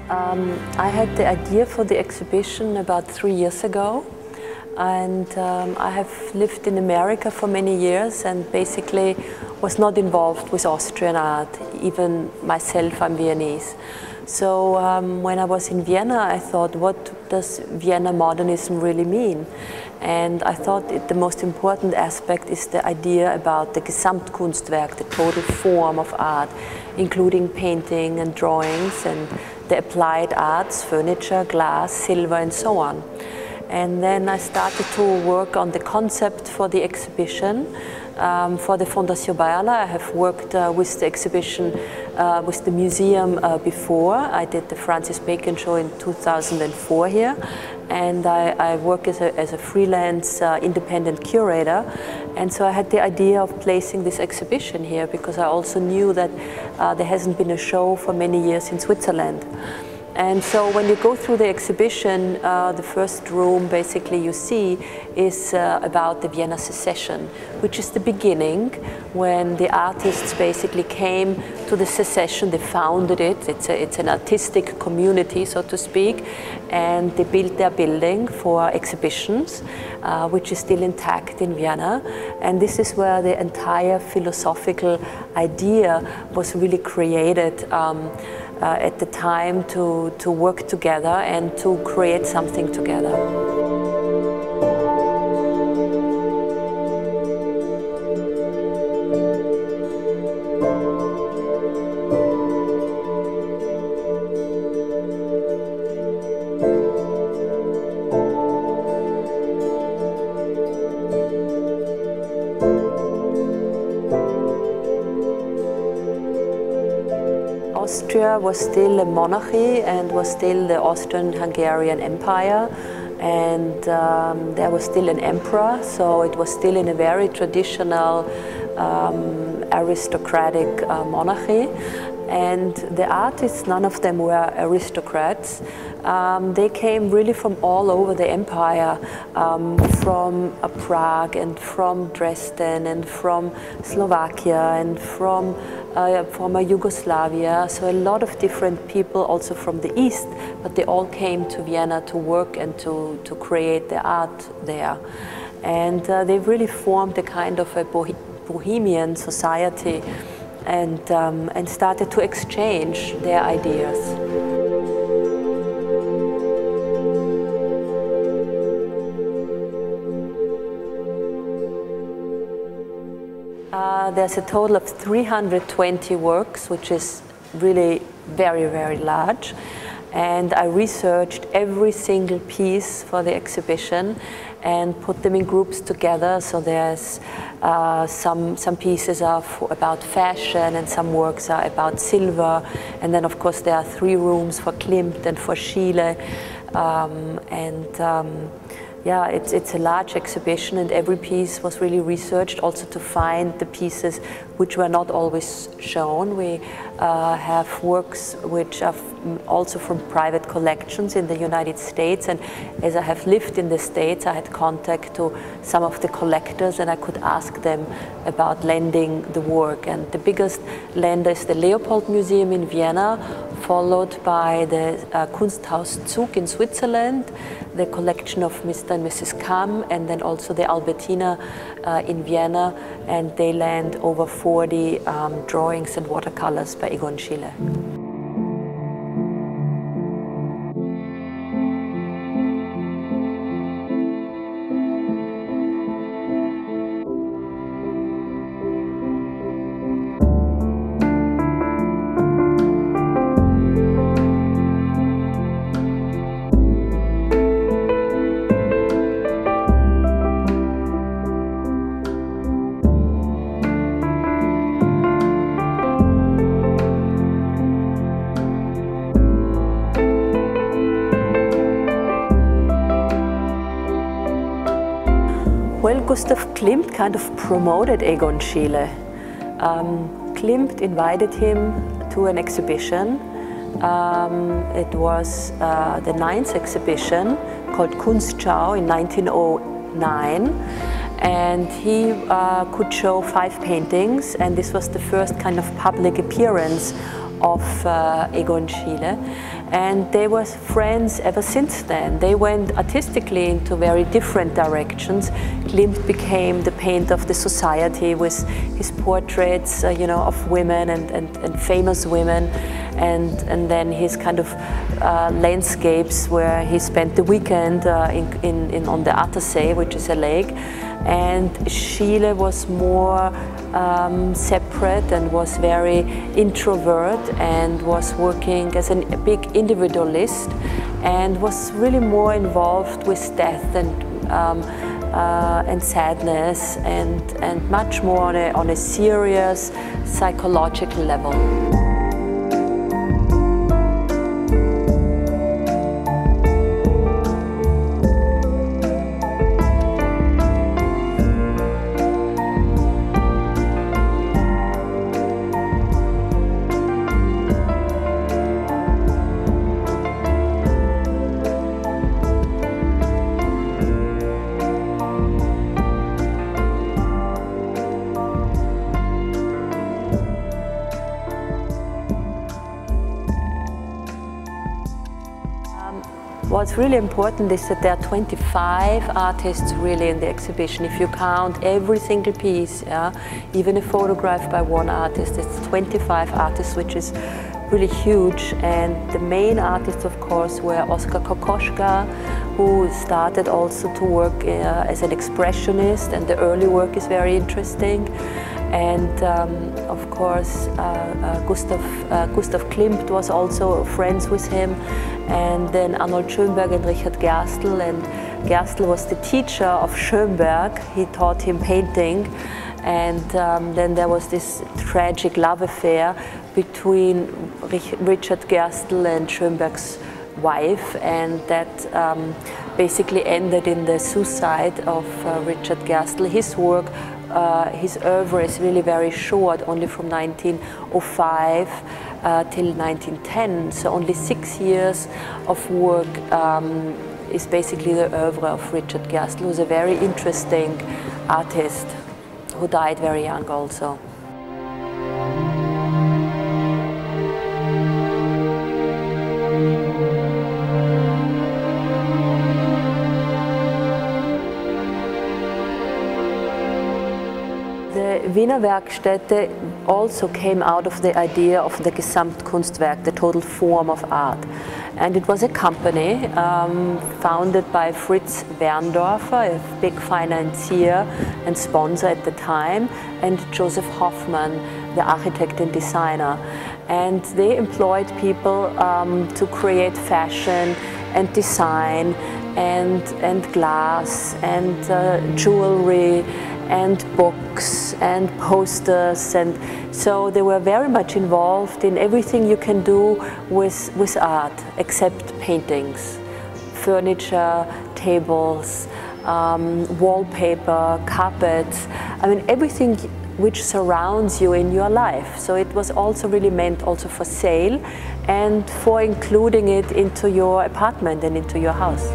I had the idea for the exhibition about 3 years ago, and I have lived in America for many years and basically was not involved with Austrian art. Even myself, I'm Viennese. So when I was in Vienna, I thought, what does Vienna modernism really mean? And I thought the most important aspect is the idea about the Gesamtkunstwerk, the total form of art, including painting and drawings and the applied arts, furniture, glass, silver, and so on. And then I started to work on the concept for the exhibition. For the Fondation Beyeler, I have worked with the exhibition, with the museum before. I did the Francis Bacon show in 2004 here, and I work as a freelance independent curator. And so I had the idea of placing this exhibition here because I also knew that there hasn't been a show for many years in Switzerland. And so when you go through the exhibition, the first room basically you see is about the Vienna Secession, which is the beginning when the artists basically came to the Secession. They founded it. It's an artistic community, so to speak, and they built their building for exhibitions, which is still intact in Vienna. And this is where the entire philosophical idea was really created at the time to work together and to create something together. Austria was still a monarchy and was still the Austrian-Hungarian Empire, and there was still an emperor, so it was still in a very traditional aristocratic monarchy. And the artists, none of them were aristocrats. They came really from all over the empire, from Prague and from Dresden and from Slovakia and from former Yugoslavia, so a lot of different people also from the east, but they all came to Vienna to work and to create their art there. And they really formed a kind of a bohemian society and started to exchange their ideas. There's a total of 320 works, which is really very, very large. And I researched every single piece for the exhibition and put them in groups together. So there's some pieces are about fashion and some works are about silver. And then of course there are 3 rooms for Klimt and for Schiele. Yeah, it's a large exhibition, and every piece was really researched also to find the pieces which were not always shown. We have works which are also from private collections in the United States, and as I have lived in the States, I had contact to some of the collectors and I could ask them about lending the work. And the biggest lender is the Leopold Museum in Vienna, followed by the Kunsthaus Zug in Switzerland, the collection of Mr. and Mrs. Kamm, and then also the Albertina in Vienna, and they lend over 40 drawings and watercolors by Egon Schiele. Well, Gustav Klimt kind of promoted Egon Schiele. Klimt invited him to an exhibition. It was the 9th exhibition called Kunstschau in 1909. And he could show 5 paintings, and this was the first kind of public appearance of Egon Schiele. And they were friends ever since then. They went artistically into very different directions. Klimt became the painter of the society with his portraits, you know, of women and famous women, and then his kind of landscapes where he spent the weekend on the Attersee, which is a lake. And Schiele was more separate and was very introvert and was working as a big individualist and was really more involved with death and sadness and much more on a serious psychological level. What's really important is that there are 25 artists really in the exhibition. If you count every single piece, yeah, even a photograph by one artist, it's 25 artists, which is really huge. And the main artists, of course, were Kokoschka, who started also to work as an expressionist, and the early work is very interesting. And of course, Gustav Klimt was also friends with him, and then Schonberg and Gerstl. And Gerstl was the teacher of Schonberg. He taught him painting, and then there was this tragic love affair between Richard Gerstl and Schonberg's wife, and that basically ended in the suicide of Richard Gerstl. His work, his oeuvre is really very short, only from 1905 till 1910, so only 6 years of work is basically the oeuvre of Richard Gerstl, who's a very interesting artist who died very young also. The Wiener Werkstatte also came out of the idea of the Gesamtkunstwerk, the total form of art. And it was a company founded by Fritz Werndorfer, a big financier and sponsor at the time, and Joseph Hoffmann, the architect and designer. And they employed people to create fashion and design and glass and jewelry and books and posters, and so they were very much involved in everything you can do with art, except paintings, furniture, tables, wallpaper, carpets, I mean everything which surrounds you in your life. So it was also really meant also for sale and for including it into your apartment and into your house.